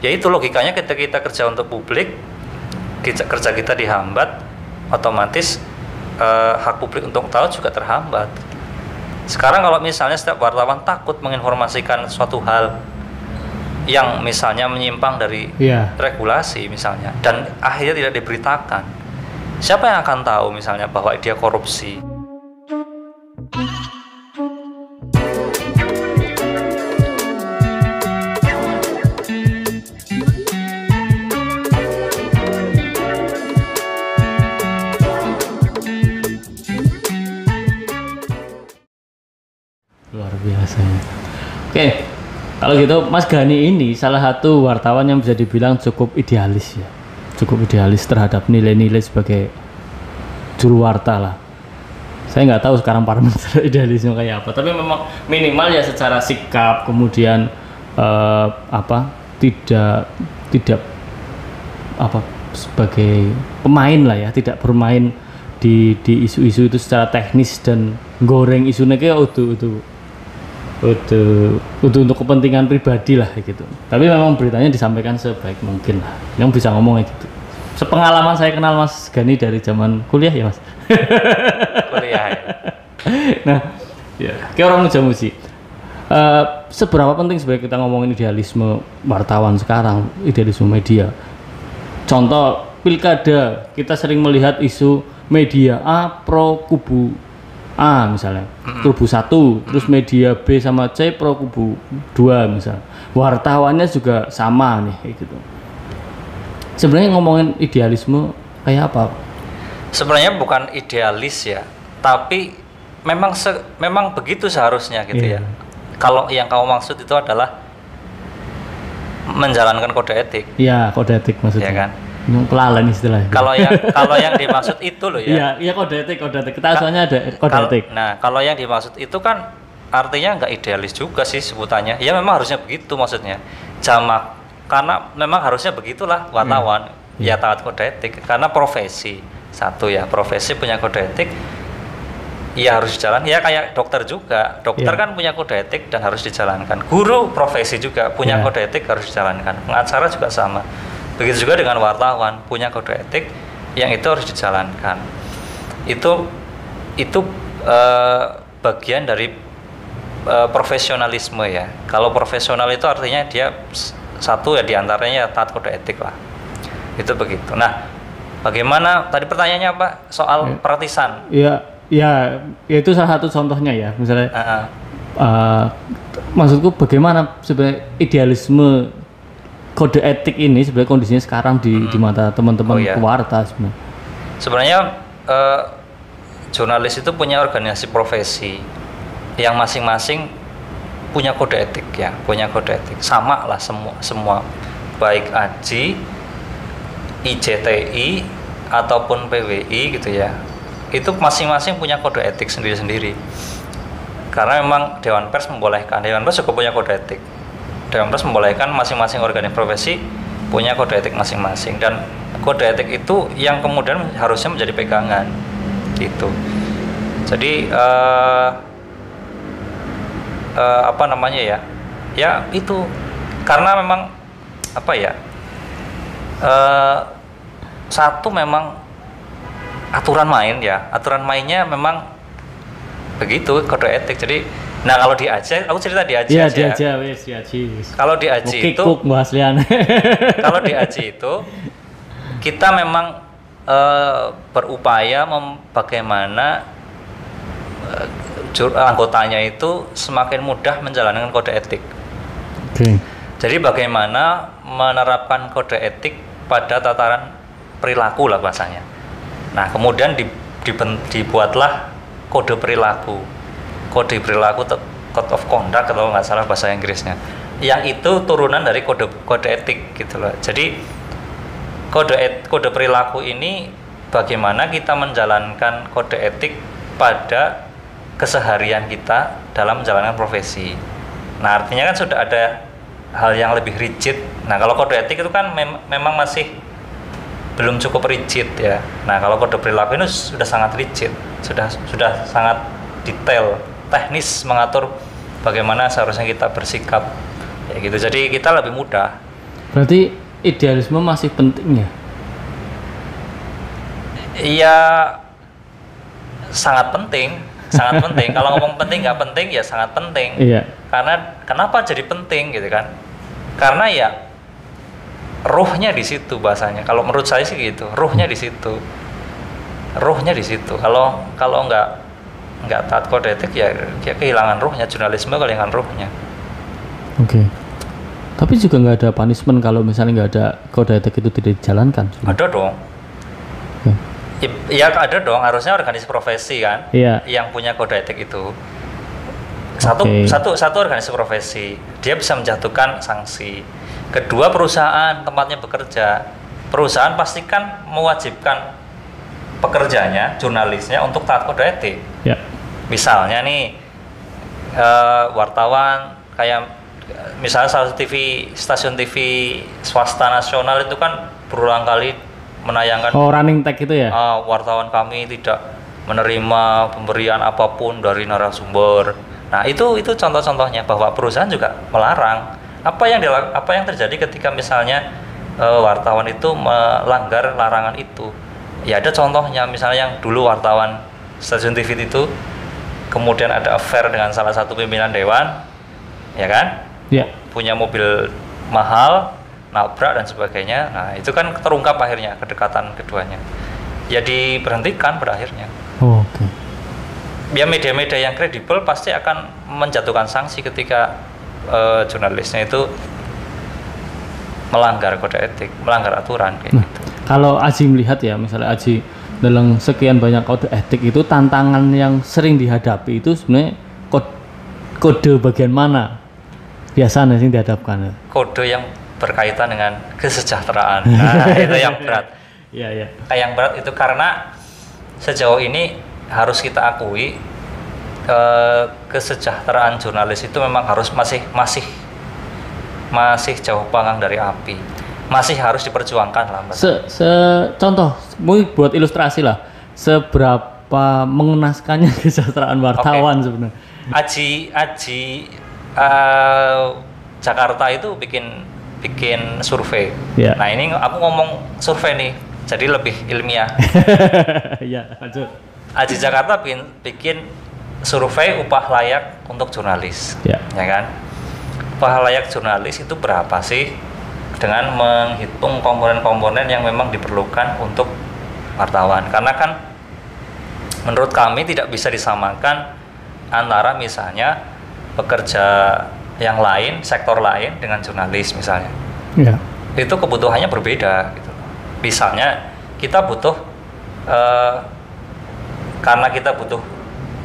Ya itu logikanya ketika kita kerja untuk publik, kerja kita dihambat, otomatis hak publik untuk tahu juga terhambat. Sekarang kalau misalnya setiap wartawan takut menginformasikan suatu hal yang misalnya menyimpang dari regulasi misalnya, dan akhirnya tidak diberitakan, siapa yang akan tahu misalnya bahwa dia korupsi? Luar biasa. Oke, kalau gitu Mas Gani ini salah satu wartawan yang bisa dibilang cukup idealis ya, cukup idealis terhadap nilai-nilai sebagai juru warta lah. Saya nggak tahu sekarang parameter idealisnya kayak apa, tapi memang minimal ya secara sikap, kemudian tidak sebagai pemain lah ya, tidak bermain di isu-isu itu secara teknis dan goreng isunya kayak untuk kepentingan pribadi lah gitu. Tapi memang beritanya disampaikan sebaik mungkin lah. Yang bisa ngomong gitu. Sepengalaman saya kenal Mas Gani dari zaman kuliah ya Mas. Kuliah ya. Nah, ya kayak orang muja-muji. Seberapa penting sebenarnya kita ngomongin idealisme wartawan sekarang, idealisme media. Contoh pilkada, kita sering melihat isu media A pro kubu A misalnya, kubu 1, terus media B sama C pro kubu 2 misalnya. Wartawannya juga sama nih kayak gitu. Sebenarnya ngomongin idealisme kayak apa? Sebenarnya bukan idealis ya, tapi memang begitu seharusnya gitu ya. Kalau yang kamu maksud itu adalah menjalankan kode etik. Iya, kode etik maksudnya. Ya kan? Pelalen istilahnya. Kalau yang dimaksud itu loh ya. Iya kode etik. Kita soalnya ada kode etik. Nah, kalau yang dimaksud itu kan artinya nggak idealis juga sih sebutannya. Ya memang harusnya begitu maksudnya. Jamak, karena memang harusnya begitulah wartawan ya taat kode etik karena profesi. Satu ya, profesi punya kode etik. Ya harus dijalankan. Ya kayak dokter juga. Dokter kan punya kode etik dan harus dijalankan. Guru profesi juga punya kode etik harus dijalankan. Pengacara juga sama. Begitu juga dengan wartawan punya kode etik yang itu harus dijalankan. Itu bagian dari profesionalisme ya. Kalau profesional itu artinya dia satu ya diantaranya taat kode etik lah. Itu begitu. Nah, bagaimana tadi pertanyaannya apa soal partisan? Ya itu salah satu contohnya ya. Misalnya maksudku bagaimana sebenarnya idealisme kode etik ini sebenarnya kondisinya sekarang di mata teman-teman pewarta sebenarnya. Sebenarnya jurnalis itu punya organisasi profesi yang masing-masing punya kode etik ya, punya kode etik. Sama lah semua baik AJI, IJTI ataupun PWI gitu ya. Itu masing-masing punya kode etik sendiri-sendiri. Karena memang Dewan Pers membolehkan, Dewan Pers juga punya kode etik. Dewan Pers membolehkan masing-masing organisasi profesi punya kode etik masing-masing, dan kode etik itu yang kemudian harusnya menjadi pegangan gitu. Jadi apa namanya ya itu karena memang apa ya satu memang aturan mainnya memang begitu kode etik. Jadi nah kalau di AJI, aku cerita di AJI aja. Kalau di AJI itu, kalau di AJI itu kita memang berupaya bagaimana anggotanya itu semakin mudah menjalankan kode etik. Jadi bagaimana menerapkan kode etik pada tataran perilaku lah bahasanya. Nah kemudian dibuatlah kode perilaku. Code of conduct kalau nggak salah bahasa Inggrisnya, yang itu turunan dari kode etik gitu loh. Jadi kode perilaku ini bagaimana kita menjalankan kode etik pada keseharian kita dalam menjalankan profesi. Nah artinya kan sudah ada hal yang lebih rigid. Nah kalau kode etik itu kan memang masih belum cukup rigid ya. Nah kalau kode perilaku ini sudah sangat rigid, sudah sangat detail, teknis mengatur bagaimana seharusnya kita bersikap ya gitu. Jadi kita lebih mudah Berarti idealisme masih penting ya? Iya, sangat penting, sangat penting. Kalau ngomong penting nggak penting ya sangat penting. Iya. Karena kenapa jadi penting gitu kan? Karena ya ruhnya di situ bahasanya. Kalau menurut saya sih gitu, ruhnya di situ. Ruhnya di situ. Kalau nggak taat kode etik ya kehilangan ruhnya, jurnalisme kehilangan ruhnya. Oke. Tapi juga nggak ada punishment kalau misalnya nggak ada kode etik itu tidak dijalankan. Ada dong. Ya ada dong, harusnya organisasi profesi kan, yang punya kode etik itu satu organisasi profesi, dia bisa menjatuhkan sanksi. Kedua, perusahaan tempatnya bekerja, perusahaan pastikan mewajibkan pekerjanya, jurnalisnya untuk taat kode etik. Misalnya nih wartawan kayak misalnya salah satu stasiun TV swasta nasional itu kan berulang kali menayangkan running tag itu ya, wartawan kami tidak menerima pemberian apapun dari narasumber. Nah itu contoh-contohnya bahwa perusahaan juga melarang. Apa yang terjadi ketika misalnya wartawan itu melanggar larangan itu? Ya ada contohnya, misalnya yang dulu wartawan stasiun TV itu kemudian ada affair dengan salah satu pimpinan dewan, ya kan? Punya mobil mahal, nabrak dan sebagainya. Nah itu kan terungkap akhirnya kedekatan keduanya, ya diberhentikan pada akhirnya. Oke. Ya media-media yang kredibel pasti akan menjatuhkan sanksi ketika jurnalisnya itu melanggar kode etik, melanggar aturan kayak gitu. Kalau Aji melihat ya, misalnya Aji dalam sekian banyak kode etik itu, tantangan yang sering dihadapi itu sebenarnya kode bagian mana biasanya sih dihadapkan? Kode yang berkaitan dengan kesejahteraan. Nah, itu yang berat. Iya. Yang berat itu karena sejauh ini harus kita akui kesejahteraan jurnalis itu memang harus masih jauh panggang dari api. Masih harus diperjuangkan lah. Contoh, mungkin buat ilustrasi lah, seberapa mengenaskannya kesejahteraan wartawan sebenarnya. Aji Jakarta itu bikin survei. Nah ini aku ngomong survei nih, jadi lebih ilmiah. Ya, lanjut. Aji Jakarta bikin survei upah layak untuk jurnalis, ya kan? Upah layak jurnalis itu berapa sih? Dengan menghitung komponen-komponen yang memang diperlukan untuk wartawan. Karena kan menurut kami tidak bisa disamakan antara misalnya pekerja yang lain, sektor lain dengan jurnalis misalnya. Itu kebutuhannya berbeda gitu. Misalnya kita butuh karena kita butuh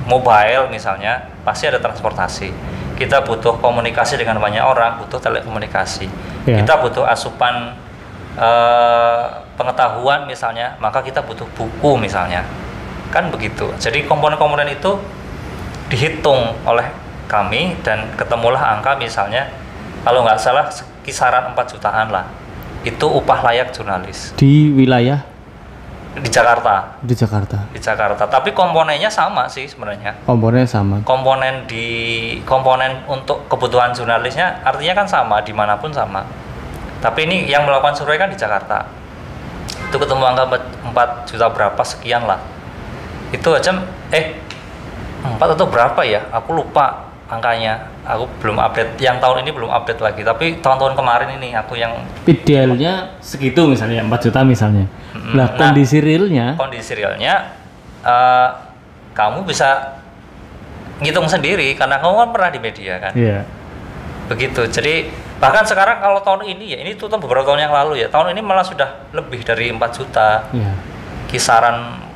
mobile misalnya, pasti ada transportasi. Kita butuh komunikasi dengan banyak orang, butuh telekomunikasi. Kita butuh asupan pengetahuan misalnya, maka kita butuh buku misalnya. Kan begitu. Jadi komponen-komponen itu dihitung oleh kami dan ketemulah angka misalnya kalau nggak salah kisaran 4 jutaan lah, itu upah layak jurnalis di wilayah di Jakarta. Tapi komponennya sama sih sebenarnya. Komponen untuk kebutuhan jurnalisnya artinya kan sama dimanapun sama. Tapi ini yang melakukan survei kan di Jakarta, itu ketemu angka 4 juta berapa sekian lah. Itu aja 4 atau berapa ya, aku lupa angkanya, aku belum update, yang tahun ini belum update lagi, tapi tahun-tahun kemarin ini aku yang idealnya segitu misalnya 4 juta misalnya. Nah, kondisi realnya kamu bisa ngitung sendiri karena kamu kan pernah di media kan. Begitu. Jadi bahkan sekarang kalau tahun ini ya, ini tuh beberapa tahun yang lalu ya, tahun ini malah sudah lebih dari 4 juta. Kisaran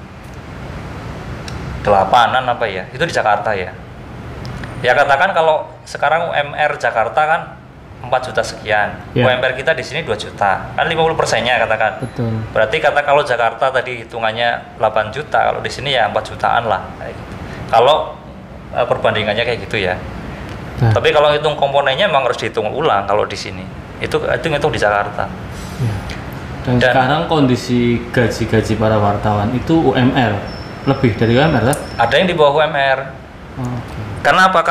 8-an apa ya, itu di Jakarta ya. Ya katakan kalau sekarang UMR Jakarta kan 4 juta sekian, UMR kita di sini 2 juta, kan 50%-nya katakan. Betul. Berarti kalau Jakarta tadi hitungannya 8 juta, kalau di sini ya 4 jutaan lah. Kalau perbandingannya kayak gitu ya. Tapi kalau hitung komponennya memang harus dihitung ulang kalau di sini. Itu di Jakarta. Dan sekarang kondisi gaji-gaji para wartawan itu UMR lebih dari UMR kan? Ada yang di bawah UMR. Karena apa?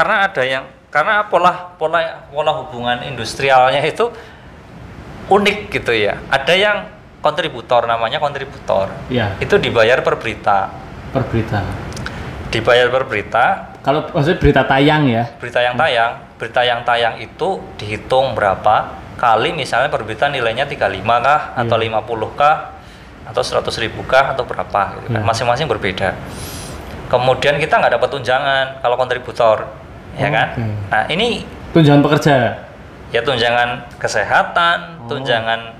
Karena pola hubungan industrialnya itu unik gitu ya. Ada yang kontributor, namanya kontributor. Ya. Itu dibayar per berita. Per berita. Dibayar per berita. Kalau maksudnya berita tayang ya? Berita yang tayang itu dihitung berapa kali, misalnya per berita nilainya 35 kah, atau 50 kah, atau 100.000 kah, atau berapa gitu kan. Masing-masing berbeda. Kemudian kita nggak dapat tunjangan kalau kontributor, ya kan? Nah ini tunjangan pekerja? Ya tunjangan kesehatan, tunjangan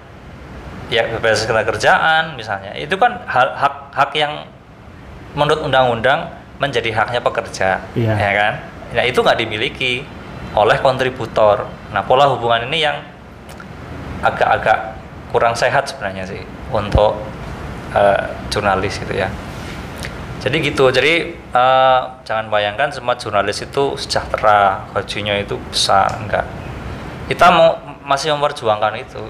ya bebas kerjaan misalnya. Itu kan hak yang menurut undang-undang menjadi haknya pekerja, ya kan? Nah itu nggak dimiliki oleh kontributor. Nah pola hubungan ini yang agak-agak kurang sehat sebenarnya sih untuk jurnalis gitu ya. Jadi gitu. Jadi jangan bayangkan semua jurnalis itu sejahtera, gajinya itu besar, enggak. Kita masih memperjuangkan itu.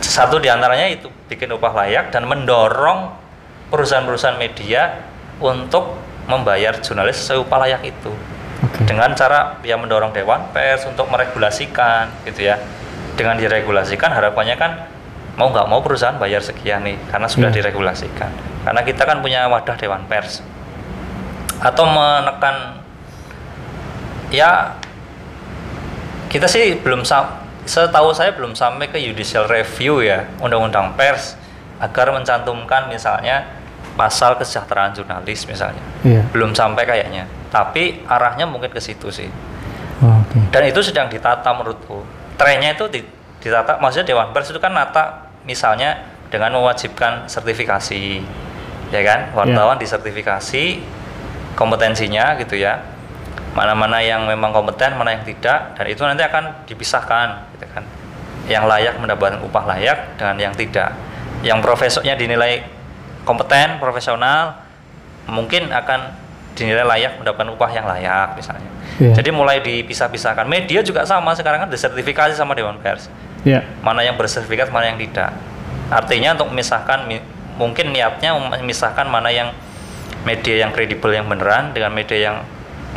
Satu diantaranya itu bikin upah layak dan mendorong perusahaan-perusahaan media untuk membayar jurnalis sesuai upah layak itu. Dengan cara ya mendorong Dewan Pers untuk meregulasikan gitu ya. Dengan diregulasikan harapannya kan mau nggak mau perusahaan bayar sekian nih karena sudah diregulasikan. Karena kita kan punya wadah Dewan Pers. Atau menekan ya kita sih setahu saya belum sampai ke judicial review ya undang-undang pers agar mencantumkan misalnya pasal kesejahteraan jurnalis misalnya. Belum sampai kayaknya, tapi arahnya mungkin ke situ sih. Dan itu sedang ditata menurutku. Trennya itu ditata, maksudnya Dewan Pers itu kan nata misalnya dengan mewajibkan sertifikasi, ya kan, wartawan disertifikasi kompetensinya gitu ya, mana-mana yang memang kompeten, mana yang tidak, dan itu nanti akan dipisahkan gitu kan, yang layak mendapatkan upah layak dengan yang tidak. Yang profesornya dinilai kompeten, profesional, mungkin akan dinilai layak mendapatkan upah yang layak misalnya. Jadi mulai dipisah-pisahkan. Media juga sama, sekarang kan disertifikasi sama Dewan Pers. Mana yang bersertifikat, mana yang tidak. Artinya untuk memisahkan, mungkin niatnya memisahkan mana yang media yang kredibel yang beneran dengan media yang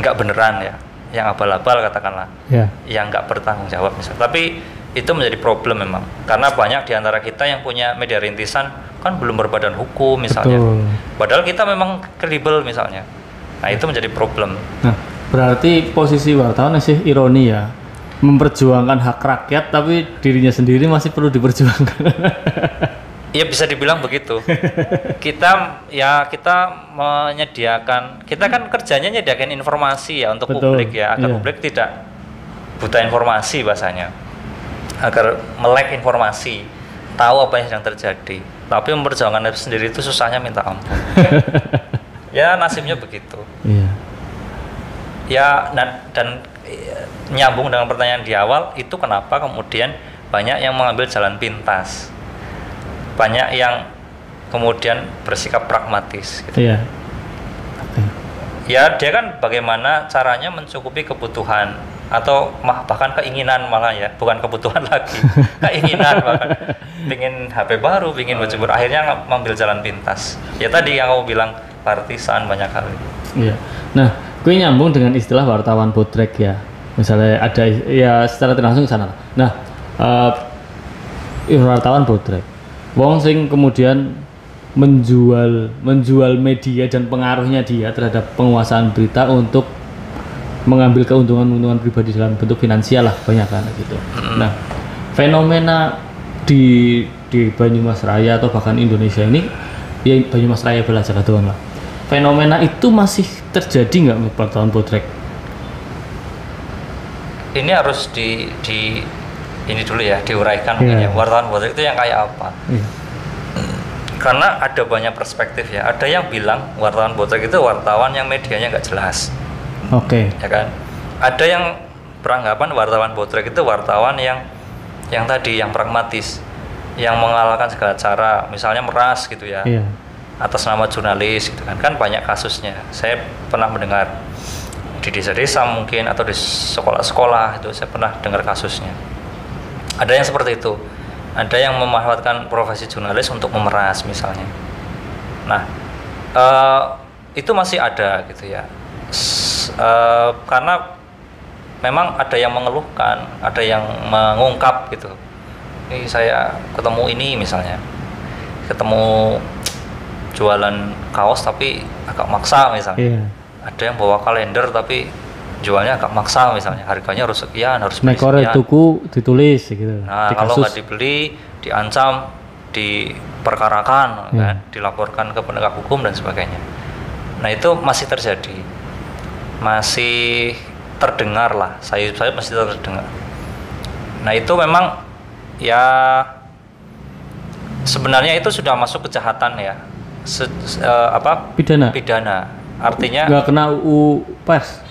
nggak beneran ya, yang abal-abal katakanlah, yang nggak bertanggung jawab misalnya. Tapi itu menjadi problem memang, karena banyak diantara kita yang punya media rintisan kan belum berbadan hukum misalnya. Padahal kita memang kredibel misalnya. Nah itu menjadi problem. Nah berarti posisi wartawan sih ironi ya, memperjuangkan hak rakyat tapi dirinya sendiri masih perlu diperjuangkan. Ya bisa dibilang begitu. Kita menyediakan, kita kan kerjanya menyediakan informasi ya untuk publik ya, agar publik tidak buta informasi bahasanya, agar melek informasi, tahu apa yang sedang terjadi. Tapi memperjuangkan sendiri itu susahnya minta ampun. Ya nasibnya begitu. Ya dan nyambung dengan pertanyaan di awal itu, kenapa kemudian banyak yang mengambil jalan pintas, banyak yang kemudian bersikap pragmatis gitu. Ya dia kan bagaimana caranya mencukupi kebutuhan atau bahkan keinginan, malah ya bukan kebutuhan lagi, keinginan, bahkan pingin HP baru, pingin baju baru, akhirnya mengambil jalan pintas. Ya tadi yang kamu bilang partisan banyak hal. Nah gue nyambung dengan istilah wartawan botrek ya, misalnya ada ya secara tidak langsung sana. Nah wartawan botrek, wong sing kemudian menjual media dan pengaruhnya dia terhadap penguasaan berita untuk mengambil keuntungan pribadi dalam bentuk finansial lah, banyak kan gitu. Nah fenomena di Banyumas Raya atau bahkan Indonesia ini, ya Banyumas Raya belajar doang lah, fenomena itu masih terjadi nggak wartawan botrek? Ini harus ini dulu ya, diuraikan mungkin ya, wartawan botrek itu yang kayak apa? Karena ada banyak perspektif ya. Ada yang bilang wartawan botrek itu wartawan yang medianya nggak jelas. Ya kan? Ada yang beranggapan wartawan botrek itu wartawan yang tadi, yang pragmatis, yang mengalahkan segala cara, misalnya meras gitu ya, atas nama jurnalis gitu kan. Kan banyak kasusnya. Saya pernah mendengar di desa-desa mungkin atau di sekolah-sekolah itu saya pernah dengar kasusnya. Ada yang seperti itu. Ada yang memanfaatkan profesi jurnalis untuk memeras misalnya. Nah, itu masih ada gitu ya. Karena memang ada yang mengeluhkan, ada yang mengungkap gitu. ini saya ketemu ini misalnya, ketemu jualan kaos tapi agak maksa misalnya. Ada yang bawa kalender tapi jualnya agak maksa misalnya, harganya harus sekian, harus beli sekian. tuku ditulis gitu. Nah, kalau nggak dibeli, diancam, diperkarakan, kan, dilaporkan ke penegak hukum dan sebagainya. Nah, itu masih terjadi, masih terdengar lah, saya masih terdengar. Nah, itu memang ya sebenarnya itu sudah masuk kejahatan ya, pidana. Artinya nggak kena UU pers.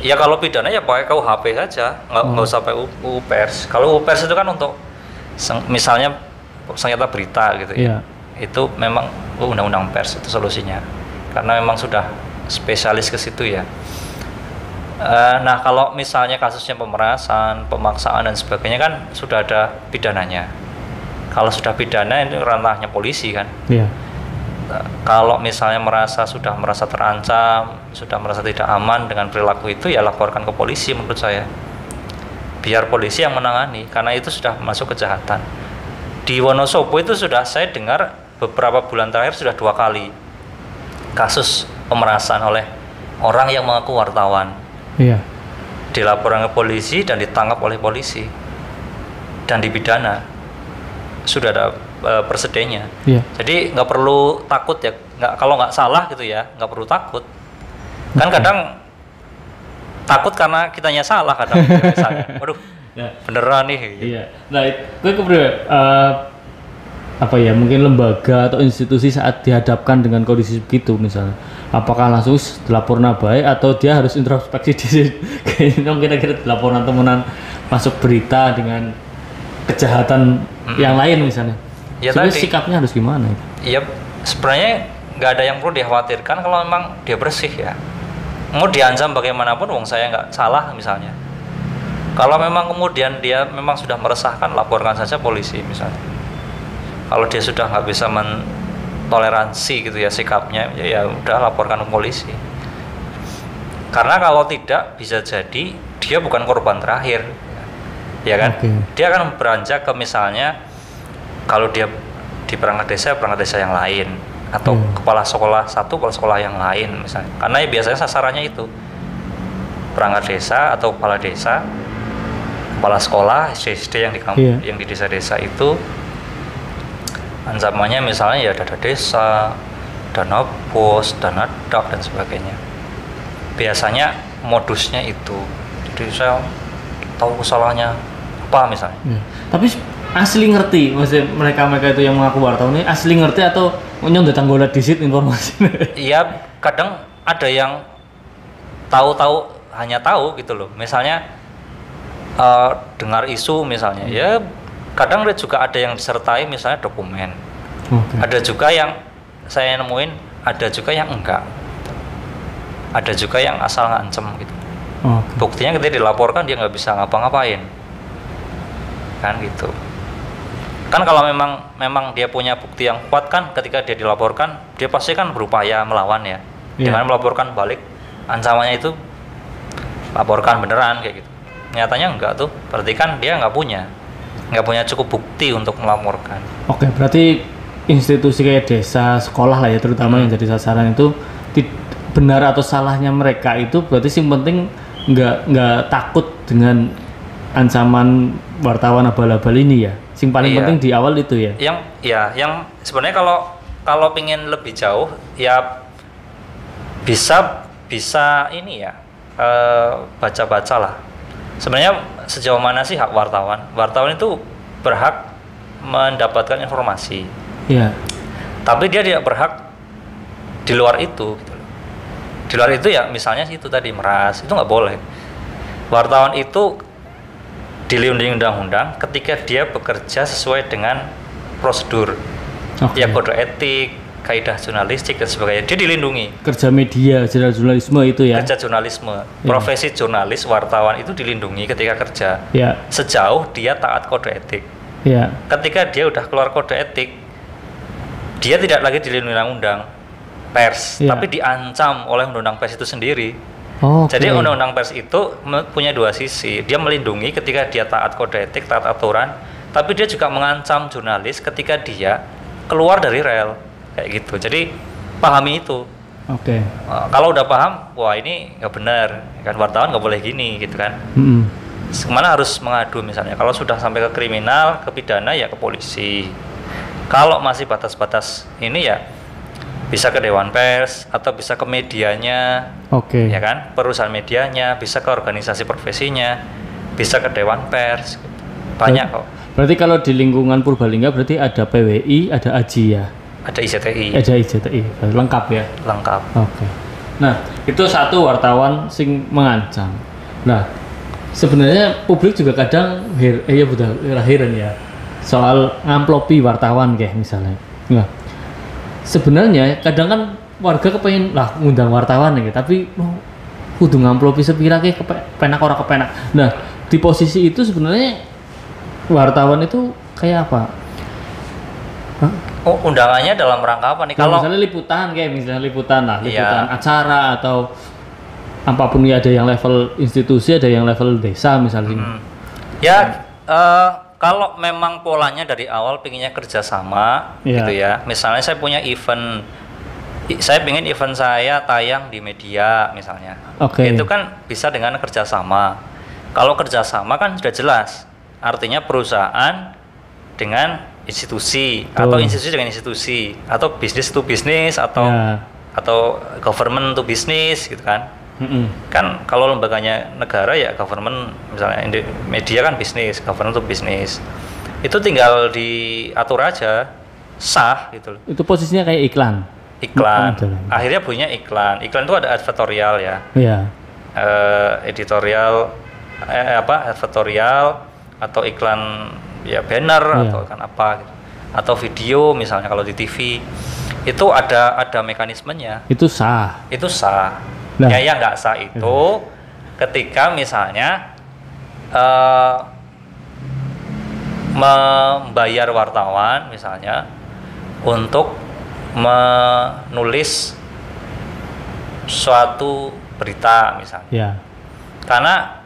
Ya kalau pidana ya pakai KUHP saja, nggak usah pakai UU pers. Kalau UU pers itu kan untuk misalnya sengketa berita gitu ya. Itu memang undang-undang pers itu solusinya, karena memang sudah spesialis ke situ ya. Nah, kalau misalnya kasusnya pemerasan, pemaksaan dan sebagainya kan sudah ada pidananya. Kalau sudah pidana itu ranahnya polisi kan. Kalau misalnya sudah merasa terancam, sudah merasa tidak aman dengan perilaku itu, ya laporkan ke polisi menurut saya. Biar polisi yang menangani, karena itu sudah masuk kejahatan. Di Wonosobo itu sudah saya dengar beberapa bulan terakhir sudah 2 kali kasus pemerasan oleh orang yang mengaku wartawan. Dilaporkan ke polisi dan ditangkap oleh polisi dan dipidana. Sudah ada persedenya. Jadi nggak perlu takut ya, kalau nggak salah gitu ya, nggak perlu takut. Kan kadang takut karena kitanya salah kadang. Misalnya, waduh, beneran nih. Gitu. Nah, gue mungkin lembaga atau institusi saat dihadapkan dengan kondisi begitu misalnya, apakah langsung dilaporkan baik atau dia harus introspeksi diri? Kira-kira laporan temenan masuk berita dengan kejahatan yang lain misalnya. Sebenarnya sikapnya harus gimana? Iya, sebenarnya nggak ada yang perlu dikhawatirkan kalau memang dia bersih ya. Mau diancam bagaimanapun, wong saya nggak salah misalnya. Kalau memang kemudian dia memang sudah meresahkan, laporkan saja polisi misalnya. Kalau dia sudah nggak bisa mentoleransi gitu ya sikapnya, ya udah laporkan ke polisi. Karena kalau tidak bisa jadi dia bukan korban terakhir, ya kan? Dia akan beranjak ke misalnya kalau dia di perangkat desa yang lain, atau kepala sekolah satu, kepala sekolah yang lain misalnya. Karena ya biasanya sasarannya itu perangkat desa atau kepala desa, kepala sekolah SD yang di kampung, yang di desa-desa itu ancamannya misalnya ya dana desa, dana bos, dana dak dan sebagainya. Biasanya modusnya itu. Jadi saya tahu kesalahannya apa misalnya. Tapi asli ngerti, maksudnya mereka itu yang mengaku wartawan ini asli ngerti atau nyondet tanggolat disit informasi? Iya, kadang ada yang hanya tahu gitu loh. Misalnya dengar isu misalnya, ya kadang juga ada yang disertai misalnya dokumen. Ada juga yang saya nemuin, ada juga yang enggak. Ada juga yang asal ngancem gitu. Buktinya ketika dilaporkan dia nggak bisa ngapa-ngapain. Kan gitu. Kan kalau memang dia punya bukti yang kuat kan, ketika dia dilaporkan dia pasti kan berupaya melawan ya, dengan melaporkan balik ancamannya itu, laporkan beneran kayak gitu. Nyatanya enggak tuh, berarti kan dia nggak punya cukup bukti untuk melaporkan. Berarti institusi kayak desa, sekolah lah ya terutama yang jadi sasaran itu benar atau salahnya mereka itu berarti yang penting nggak takut dengan ancaman wartawan abal-abal ini ya. Sing paling penting di awal itu ya. Yang sebenarnya kalau pingin lebih jauh ya bisa ini ya, baca-baca lah. Sebenarnya sejauh mana sih hak wartawan? Wartawan itu berhak mendapatkan informasi. Tapi dia tidak berhak di luar itu. Gitu. Di luar itu ya misalnya itu tadi meras, itu nggak boleh. Wartawan itu dilindungi undang-undang ketika dia bekerja sesuai dengan prosedur, ya kode etik, kaidah jurnalistik dan sebagainya. Dia dilindungi. Kerja media, jurnalisme itu ya. Kerja jurnalisme, profesi jurnalis, wartawan itu dilindungi ketika kerja. Sejauh dia taat kode etik. Ketika dia udah keluar kode etik, dia tidak lagi dilindungi undang-undang pers, tapi diancam oleh undang-undang pers itu sendiri. Jadi undang-undang pers itu punya dua sisi. Dia melindungi ketika dia taat kode etik, taat aturan, tapi dia juga mengancam jurnalis ketika dia keluar dari rel kayak gitu. Jadi pahami itu. Oke. Kalau udah paham, wah ini nggak benar, kan wartawan nggak boleh gini gitu kan. Kemana harus mengadu misalnya? Kalau sudah sampai ke kriminal, ke pidana ya ke polisi. Kalau masih batas-batas ini ya bisa ke Dewan Pers atau bisa ke medianya, ya kan? Perusahaan medianya, bisa ke organisasi profesinya, bisa ke Dewan Pers. Banyak kok. Berarti kalau di lingkungan Purbalingga berarti ada PWI, ada AJI ya? Ada ICTI. Ada ICTI, lengkap ya? Lengkap. Oke. Nah, itu satu wartawan sing mengancam. Nah, sebenarnya publik juga kadang heran ya soal ngamplopi wartawan kayak misalnya. Nah, sebenarnya kadang kan warga kepengen lah ngundang wartawan ya, tapi kudu ngamplopi sepira kayak kepenak orang kepenak. Nah, di posisi itu sebenarnya wartawan itu kayak apa? Oh, undangannya dalam rangka apa nih? Kalau misalnya liputan acara atau apapun ya, ada yang level institusi, ada yang level desa misalnya. Kalau memang polanya dari awal pinginnya kerjasama, gitu ya. Misalnya saya punya event, saya pengen event saya tayang di media misalnya. Itu kan bisa dengan kerjasama. Kalau kerjasama kan sudah jelas, artinya perusahaan dengan institusi, atau institusi dengan institusi, atau bisnis to bisnis, atau government to bisnis, gitu kan. Kan kalau lembaganya negara ya government, misalnya media kan bisnis, government to bisnis, itu tinggal diatur aja, sah gitu loh. Itu posisinya kayak iklan. Akhirnya punya iklan itu ada advertorial ya. Editorial advertorial atau iklan ya banner atau kan apa gitu. Atau video misalnya kalau di TV itu ada mekanismenya. Itu sah. Nah. Yang nggak sah itu ketika misalnya membayar wartawan misalnya untuk menulis suatu berita misalnya. Karena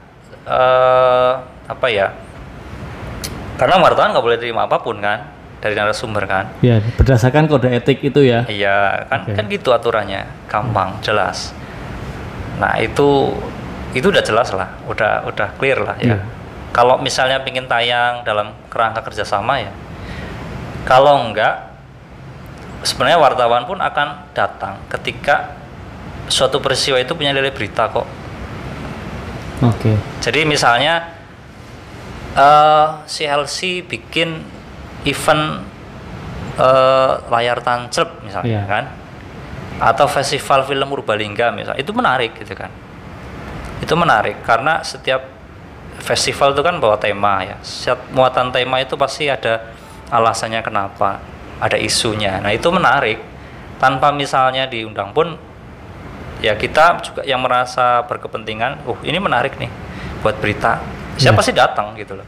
karena wartawan nggak boleh terima apapun kan dari narasumber kan. Berdasarkan kode etik itu ya. Iya, kan gitu aturannya, gampang, jelas. Nah itu udah jelas lah, udah clear lah ya. Kalau misalnya pingin tayang dalam kerangka kerjasama ya, kalau enggak, sebenarnya wartawan pun akan datang ketika suatu peristiwa itu punya nilai berita kok. Jadi misalnya CLC bikin event layar tancap misalnya kan, atau festival film Purbalingga misalnya, itu menarik gitu kan. Itu menarik karena setiap festival itu kan bawa tema ya. Setiap muatan tema itu pasti ada alasannya kenapa, ada isunya. Nah itu menarik. Tanpa misalnya diundang pun ya kita juga yang merasa berkepentingan, ini menarik nih buat berita. Siapa pasti datang gitu loh.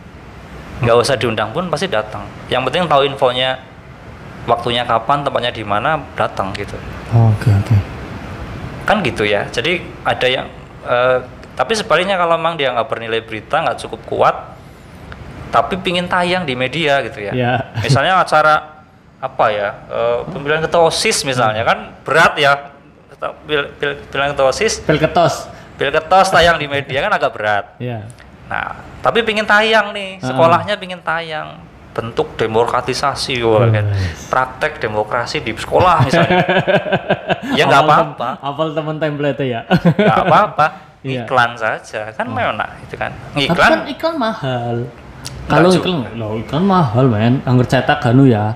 Nggak usah diundang pun pasti datang. Yang penting tahu infonya, waktunya kapan, tempatnya di mana, datang gitu. Kan gitu ya. Jadi ada yang tapi sebaliknya kalau memang dia nggak bernilai berita, nggak cukup kuat, tapi pingin tayang di media gitu ya. Misalnya acara pemilihan ketua OSIS misalnya, kan berat ya. Pemilihan ketua OSIS, Pilketos tayang di media kan agak berat. Nah, tapi pingin tayang nih, sekolahnya pingin tayang, bentuk demokratisasi, kan, praktek demokrasi di sekolah misalnya. Ya nggak apa-apa. Hafal teman template ya. Nggak apa-apa, iklan saja kan memang itu kan. Tapi kan iklan mahal. Kalau iklan mahal men, anggur cetak ganu ya,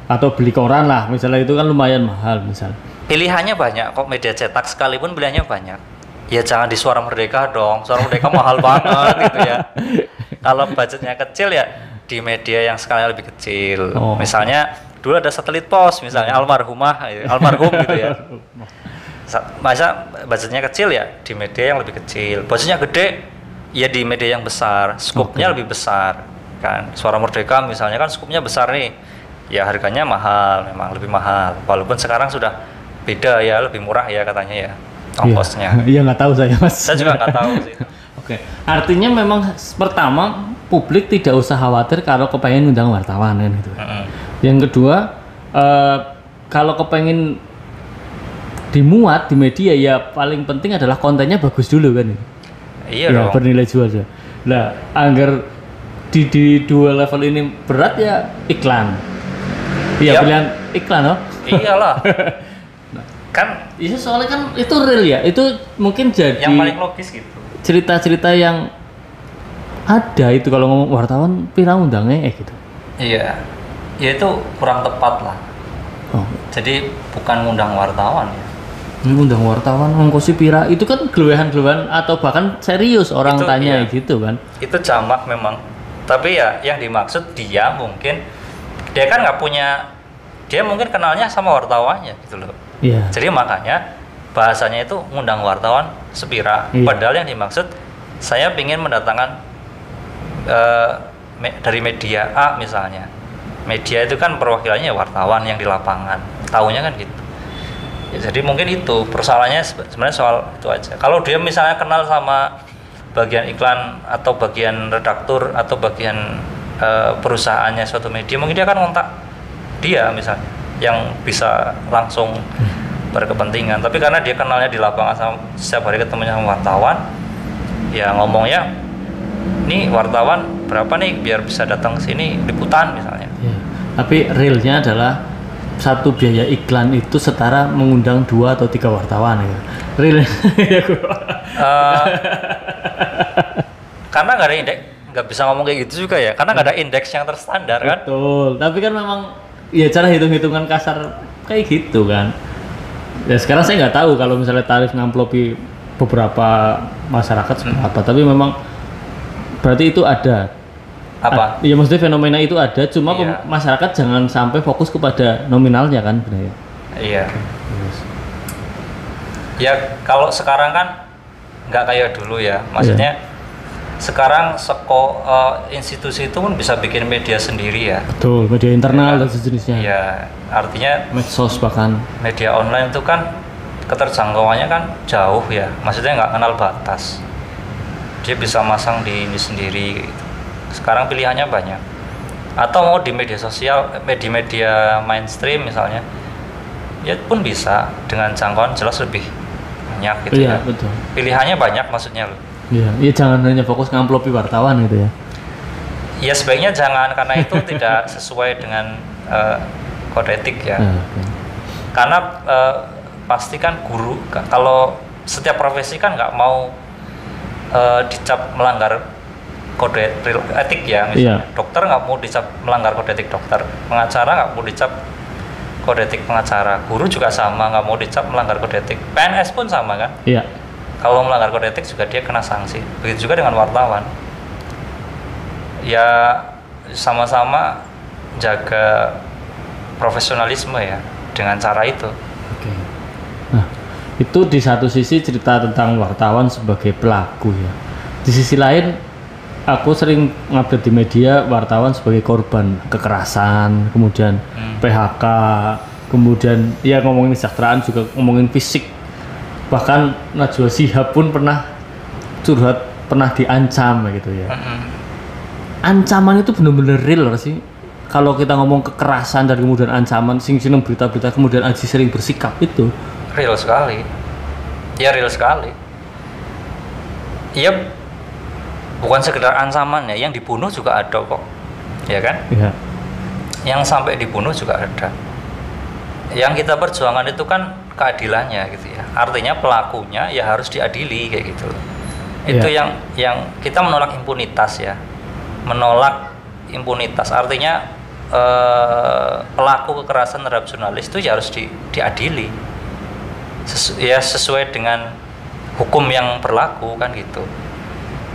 atau beli koran lah misalnya, itu kan lumayan mahal misal. Pilihannya banyak kok, media cetak sekalipun pilihannya banyak. Ya jangan di Suara Merdeka dong, Suara Merdeka mahal banget gitu ya. Kalau budgetnya kecil ya di media yang skalanya lebih kecil. Misalnya dulu ada Satelit Pos misalnya, almarhum gitu ya. Masa budgetnya kecil ya di media yang lebih kecil. Budgetnya gede ya di media yang besar, skupnya lebih besar kan. Suara Merdeka misalnya kan skupnya besar nih, ya harganya mahal, memang lebih mahal. Walaupun sekarang sudah beda ya, lebih murah ya katanya ya ongkosnya. Iya nggak tahu saya mas. Saya juga nggak tahu sih. Artinya memang pertama publik tidak usah khawatir kalau kepengen undang wartawan kan gitu. Yang kedua, kalau kepengen dimuat di media ya paling penting adalah kontennya bagus dulu kan. Iya ya, dong. bernilai jual ya. Nah, agar di dua level ini berat ya iklan. Iya, pilihan iklan loh. Iyalah. Kan itu soalnya kan itu real ya. Itu mungkin jadi yang paling logis gitu. Cerita-cerita yang ada itu kalau ngomong wartawan pirang undangnya gitu. Iya. Ya itu kurang tepat lah. Oh. Jadi bukan ngundang wartawan ya. Ngundang wartawan ngongkosi pira itu kan geluwehan-geluwehan atau bahkan serius orang itu, tanya iya. gitu kan. Itu jamak memang. Tapi ya yang dimaksud dia mungkin dia kan nggak punya, dia mungkin kenalnya sama wartawannya gitu loh. Iya. Jadi makanya bahasanya itu ngundang wartawan sepira. Iya. Padahal yang dimaksud saya ingin mendatangkan dari media A misalnya. Media itu kan perwakilannya wartawan yang di lapangan. Taunya kan gitu. Ya, jadi mungkin itu persoalannya sebenarnya soal itu aja. Kalau dia misalnya kenal sama bagian iklan atau bagian redaktur atau bagian perusahaannya suatu media, mungkin dia akan kontak dia misalnya yang bisa langsung berkepentingan. Tapi karena dia kenalnya di lapangan sama setiap hari ketemunya sama wartawan, ya ngomongnya, nih wartawan berapa nih biar bisa datang ke sini liputan misalnya. Ya. Tapi realnya adalah satu biaya iklan itu setara mengundang 2 atau 3 wartawan ya. Real. Karena nggak ada indeks, nggak bisa ngomong kayak gitu juga ya. Karena nggak ada indeks yang terstandar kan. Betul. Tapi kan memang ya cara hitung-hitungan kasar kayak gitu kan. Ya sekarang saya nggak tahu kalau misalnya tarif ngamplopi beberapa masyarakat seperti apa. Tapi memang berarti itu ada. Apa? Ya maksudnya fenomena itu ada, cuma iya. Masyarakat jangan sampai fokus kepada nominalnya kan, benar ya? Iya. Yes. Ya kalau sekarang kan nggak kayak dulu ya, maksudnya sekarang institusi itu pun bisa bikin media sendiri ya. Betul, media internal dan sejenisnya. Iya, artinya medsos bahkan. Media online itu kan keterjangkauannya kan jauh ya, maksudnya nggak kenal batas. Dia bisa masang di ini sendiri. Sekarang pilihannya banyak. Atau mau di media sosial, media mainstream misalnya, ya pun bisa dengan jangkauan jelas lebih banyak gitu iya, ya. Betul. Pilihannya banyak maksudnya loh. Iya, ya jangan hanya fokus ngamplopi wartawan gitu ya. Ya sebaiknya jangan, karena itu tidak sesuai dengan kode etik ya. Karena pasti kan guru, kalau setiap profesi kan nggak mau dicap melanggar kode etik ya, misalnya dokter nggak mau dicap melanggar kode etik dokter, pengacara nggak mau dicap kode etik pengacara, guru juga sama nggak mau dicap melanggar kode etik, PNS pun sama kan. Iya. Kalau melanggar kode etik juga dia kena sanksi. Begitu juga dengan wartawan. Ya sama-sama jaga profesionalisme ya dengan cara itu. Oke. Nah, itu di satu sisi cerita tentang wartawan sebagai pelaku ya. Di sisi lain, aku sering ngupdate di media wartawan sebagai korban kekerasan, kemudian PHK, kemudian ya ngomongin kesejahteraan juga ngomongin fisik. Bahkan Najwa Shihab pun pernah curhat, pernah diancam gitu ya. Ancaman itu benar-benar real sih. Kalau kita ngomong kekerasan dan kemudian ancaman, sing-sing berita-berita kemudian Aji sering bersikap itu real sekali. Ya real sekali. Iya, bukan sekedar ancaman ya, yang dibunuh juga ada kok, ya kan? Iya. Yang sampai dibunuh juga ada. Yang kita perjuangan itu kan keadilannya gitu ya. Artinya pelakunya ya harus diadili kayak gitu. Itu yang kita menolak impunitas ya. Menolak impunitas artinya pelaku kekerasan terhadap jurnalis itu ya harus diadili. Sesuai dengan hukum yang berlaku kan gitu.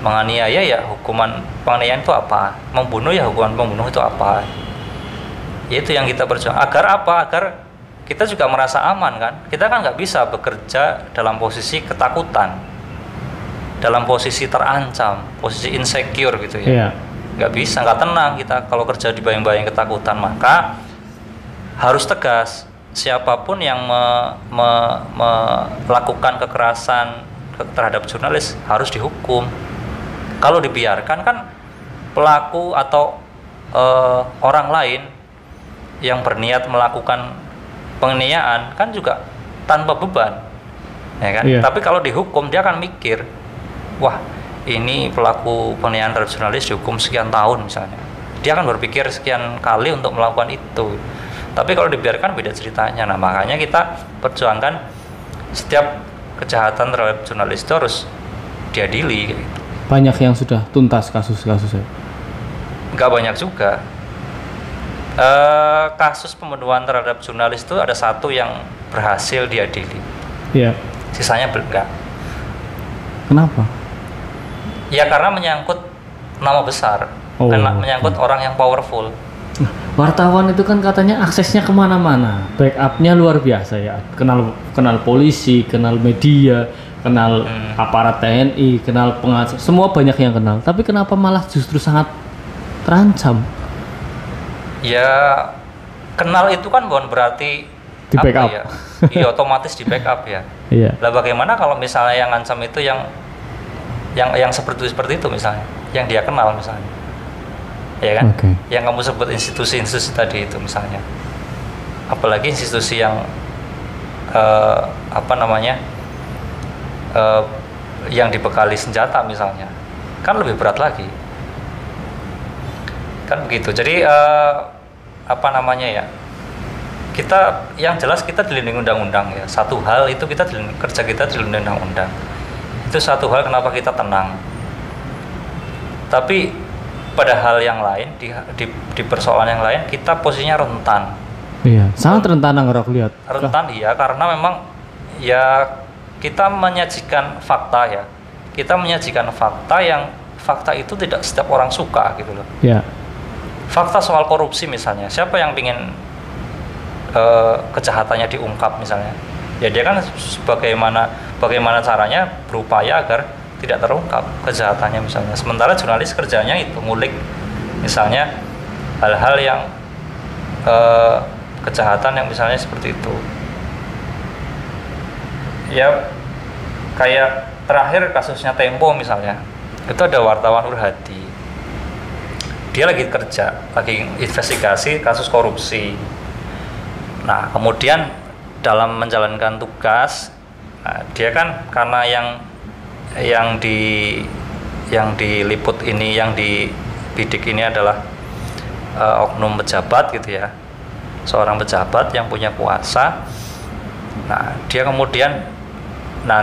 Menganiaya ya hukuman penganiayaan itu apa, membunuh ya hukuman pembunuh itu apa. Itu yang kita perjuangkan. Agar apa? Agar kita juga merasa aman kan. Kita kan nggak bisa bekerja dalam posisi ketakutan, dalam posisi terancam, posisi insecure gitu ya. Nggak bisa, nggak tenang kita kalau kerja di bayang-bayang ketakutan. Maka harus tegas, siapapun yang melakukan kekerasan terhadap jurnalis harus dihukum. Kalau dibiarkan kan pelaku atau orang lain yang berniat melakukan penganiayaan kan juga tanpa beban, ya kan? Iya. Tapi kalau dihukum dia akan mikir, wah ini pelaku penganiayaan terhadap jurnalis dihukum sekian tahun misalnya, dia akan berpikir sekian kali untuk melakukan itu. Tapi kalau dibiarkan beda ceritanya. Nah makanya kita perjuangkan setiap kejahatan terhadap jurnalis itu harus diadili gitu. Banyak yang sudah tuntas kasus-kasusnya. Nggak banyak juga. Kasus pembunuhan terhadap jurnalis itu ada 1 yang berhasil diadili. Iya. Sisanya enggak. Kenapa? Ya karena menyangkut nama besar, karena menyangkut orang yang powerful. Wartawan itu kan katanya aksesnya kemana-mana, backupnya luar biasa ya. Kenal polisi, kenal media, kenal aparat TNI, kenal pengacara, semua banyak yang kenal. Tapi kenapa malah justru sangat terancam? Ya kenal itu kan bukan berarti di backup. ya? Iya otomatis di backup ya. Iya. Lah bagaimana kalau misalnya yang ngancam itu yang seperti itu misalnya, yang dia kenal misalnya, ya kan? Okay. Yang kamu sebut institusi-institusi tadi itu misalnya, apalagi institusi yang yang dibekali senjata misalnya, kan lebih berat lagi. Kan begitu. Jadi kita yang jelas kita dilindungi undang-undang ya. Satu hal itu kerja kita dilindungi undang-undang. Itu satu hal kenapa kita tenang. Tapi pada hal yang lain di persoalan yang lain kita posisinya rentan. Iya, sangat rentan nggak lihat. Rentan iya karena memang ya kita menyajikan fakta ya. Kita menyajikan fakta itu tidak setiap orang suka gitu loh. Iya. Fakta soal korupsi misalnya, siapa yang ingin kejahatannya diungkap misalnya, ya dia kan bagaimana caranya berupaya agar tidak terungkap kejahatannya misalnya. Sementara jurnalis kerjanya itu ngulik misalnya hal-hal yang kejahatan yang misalnya seperti itu. Ya kayak terakhir kasusnya Tempo misalnya, itu ada wartawan Nur Hadi. Dia lagi kerja, lagi investigasi kasus korupsi. Nah, kemudian dalam menjalankan tugas, dia kan karena yang diliput ini, yang dibidik ini adalah oknum pejabat gitu ya, seorang pejabat yang punya kuasa. Nah, dia kemudian,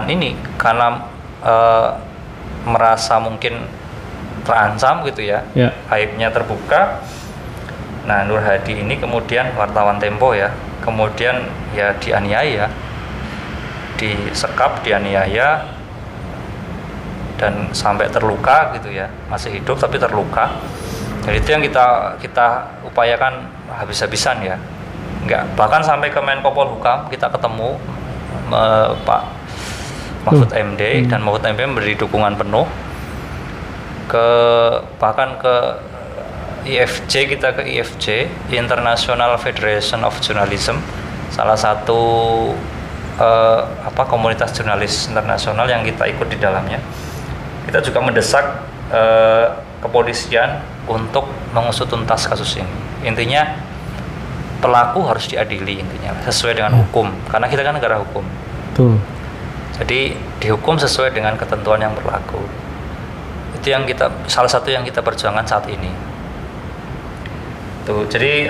ini karena merasa mungkin terancam gitu ya, aibnya terbuka. Nah, Nur Hadi ini kemudian wartawan Tempo ya, kemudian ya dianiaya, disekap, dianiaya, dan sampai terluka gitu ya, masih hidup tapi terluka. Jadi itu yang kita upayakan habis-habisan ya, bahkan sampai ke Menko Polhukam kita ketemu Pak Mahfud MD, dan Mahfud MD memberi dukungan penuh bahkan ke IFJ, kita ke IFJ, International Federation of Journalism, salah satu komunitas jurnalis internasional yang kita ikut di dalamnya. Kita juga mendesak kepolisian untuk mengusut tuntas kasus ini. Intinya pelaku harus diadili, intinya sesuai dengan hukum, karena kita kan negara hukum. Betul. Jadi dihukum sesuai dengan ketentuan yang berlaku. Itu yang salah satu yang kita perjuangkan saat ini. Tuh, jadi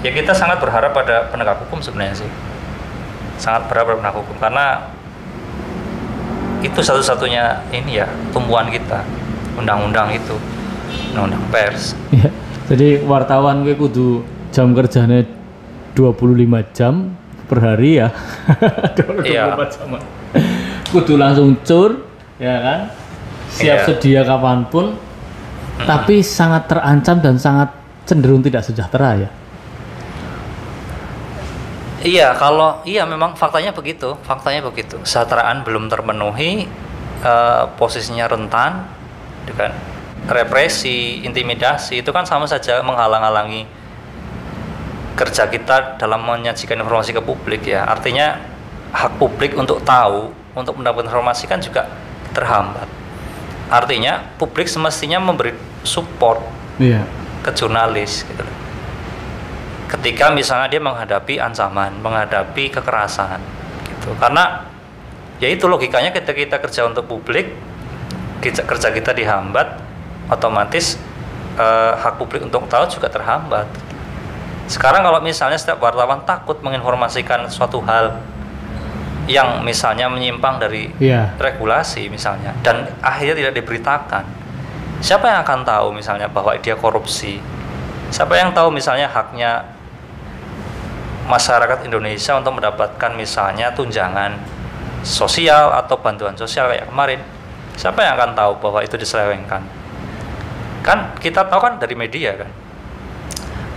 ya kita sangat berharap pada penegak hukum sebenarnya sih. Sangat berharap pada penegak hukum karena itu satu-satunya ini ya tumbuhan kita, undang-undang itu, undang-undang pers. Ya, jadi wartawan gue kudu jam kerjanya 25 jam per hari ya. 24 jam. Kudu langsung cur, ya kan? Siap sedia kapanpun, tapi sangat terancam dan sangat cenderung tidak sejahtera ya. Iya, memang faktanya begitu. Kesejahteraan belum terpenuhi, posisinya rentan, dengan represi, intimidasi, itu kan sama saja menghalang-halangi kerja kita dalam menyajikan informasi ke publik ya. Artinya hak publik untuk tahu, untuk mendapatkan informasi kan juga terhambat. Artinya publik semestinya memberi support ke jurnalis gitu. Ketika misalnya dia menghadapi ancaman, menghadapi kekerasan gitu. Karena ya itu logikanya, ketika kita kerja untuk publik, kerja kita dihambat, otomatis hak publik untuk tahu juga terhambat. Sekarang kalau misalnya setiap wartawan takut menginformasikan suatu hal yang misalnya menyimpang dari regulasi misalnya, dan akhirnya tidak diberitakan, siapa yang akan tahu misalnya bahwa dia korupsi? Siapa yang tahu misalnya haknya masyarakat Indonesia untuk mendapatkan misalnya tunjangan sosial atau bantuan sosial kayak kemarin? Siapa yang akan tahu bahwa itu diselewengkan? Kan kita tahu kan dari media kan,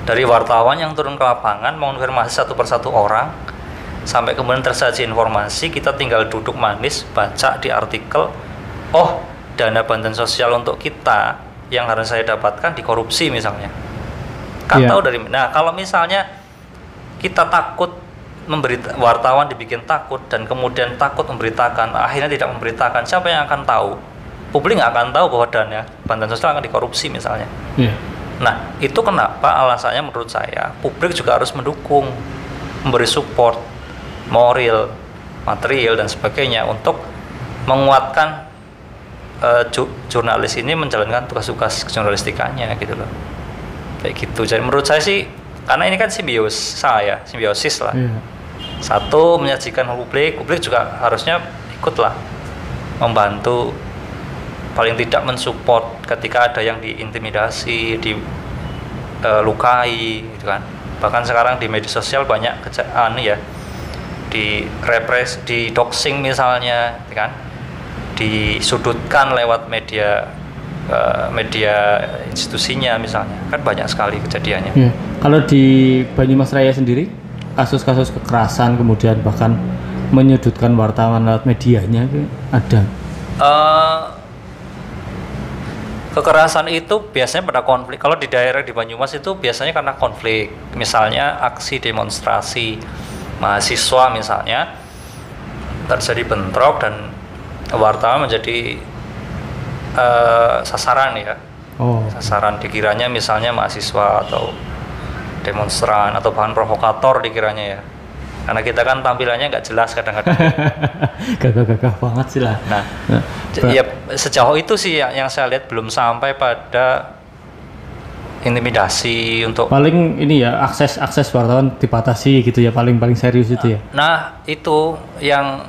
dari wartawan yang turun ke lapangan mengonfirmasi satu persatu orang, sampai kemudian tersaji informasi, kita tinggal duduk manis baca di artikel, oh dana bantuan sosial untuk kita yang harus saya dapatkan dikorupsi misalnya. Kan tahu dari. Nah kalau misalnya kita takut wartawan dibikin takut dan kemudian takut memberitakan, akhirnya tidak memberitakan, siapa yang akan tahu? Publik nggak akan tahu bahwa dana bantuan sosial akan dikorupsi misalnya. Nah itu kenapa alasannya menurut saya publik juga harus mendukung, memberi support moral, material dan sebagainya untuk menguatkan jurnalis ini menjalankan tugas-tugas jurnalistikanya gitu loh, kayak gitu. Jadi menurut saya sih, karena ini kan simbiosis lah. Satu menyajikan publik juga harusnya ikutlah membantu, paling tidak mensupport ketika ada yang diintimidasi, dilukai gitu kan. Bahkan sekarang di media sosial banyak di doxing misalnya gitu kan, disudutkan lewat media institusinya misalnya, kan banyak sekali kejadiannya. Kalau di Banyumas Raya sendiri, kasus-kasus kekerasan kemudian bahkan menyudutkan wartawan lewat medianya ada? Kekerasan itu biasanya pada konflik. Kalau di daerah di Banyumas itu biasanya karena konflik, misalnya aksi demonstrasi mahasiswa misalnya, terjadi bentrok dan wartawan menjadi sasaran ya. Sasaran dikiranya misalnya mahasiswa atau demonstran atau bahkan provokator dikiranya ya. Karena kita kan tampilannya nggak jelas kadang-kadang. Gagah-gagah banget sih lah. Nah, ya sejauh itu sih yang saya lihat belum sampai pada intimidasi untuk. Paling ini ya akses wartawan dibatasi gitu ya, paling serius itu ya. Nah itu yang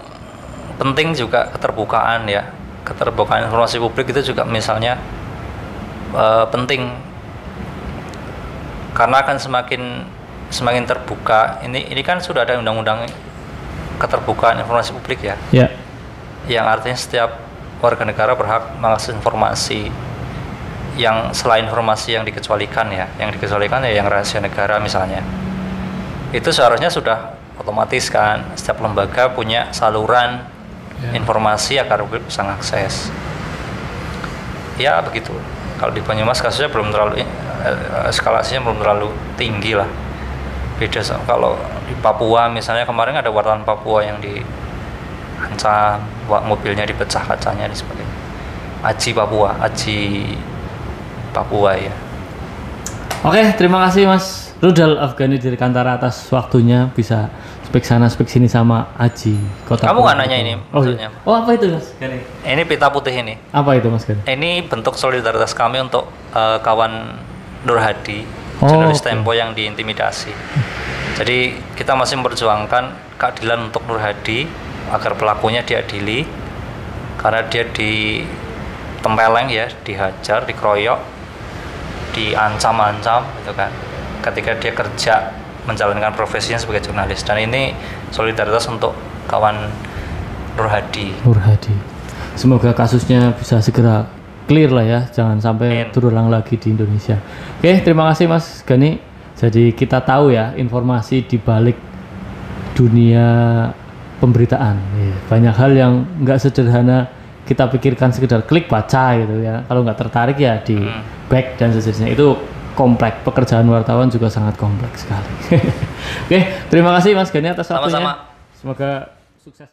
penting juga keterbukaan ya, keterbukaan informasi publik itu juga misalnya penting, karena akan semakin terbuka. Ini kan sudah ada undang-undang keterbukaan informasi publik ya. Yang artinya setiap warga negara berhak mengakses informasi yang selain informasi yang dikecualikan ya. Yang dikecualikan ya yang rahasia negara misalnya. Itu seharusnya sudah otomatis kan, setiap lembaga punya saluran informasi agar publik bisa mengakses. Ya begitu. Kalau di Banyumas kasusnya belum terlalu eskalasinya belum terlalu tinggi lah. Beda kalau di Papua misalnya, kemarin ada wartawan Papua yang diancam, mobilnya dipecah kacanya dan sebagainya. Aji Papua ya. Oke, terima kasih Mas Rudal Afghani dari Kantara atas waktunya, bisa spek sana spek sini sama Aji Kota. Kamu nggak nanya ini? Apa itu Mas Gani? Ini pita putih ini. Apa itu Mas Gani? Ini bentuk solidaritas kami untuk kawan Nur Hadi, jurnalis Tempo yang diintimidasi. Jadi kita masih memperjuangkan keadilan untuk Nur Hadi agar pelakunya diadili, karena dia ditempeleng ya, dihajar, dikeroyok, diancam-ancam gitu kan, ketika dia kerja menjalankan profesinya sebagai jurnalis. Dan ini solidaritas untuk kawan Nur Hadi. Semoga kasusnya bisa segera clear lah ya, jangan sampai terulang lagi di Indonesia. Oke, terima kasih Mas Gani. Jadi kita tahu ya informasi di balik dunia pemberitaan. Banyak hal yang nggak sederhana kita pikirkan sekedar klik baca gitu ya. Kalau nggak tertarik ya di back dan seterusnya. Itu kompleks. Pekerjaan wartawan juga sangat kompleks sekali. Oke, terima kasih Mas Gani atas waktunya. Sama-sama. Semoga sukses.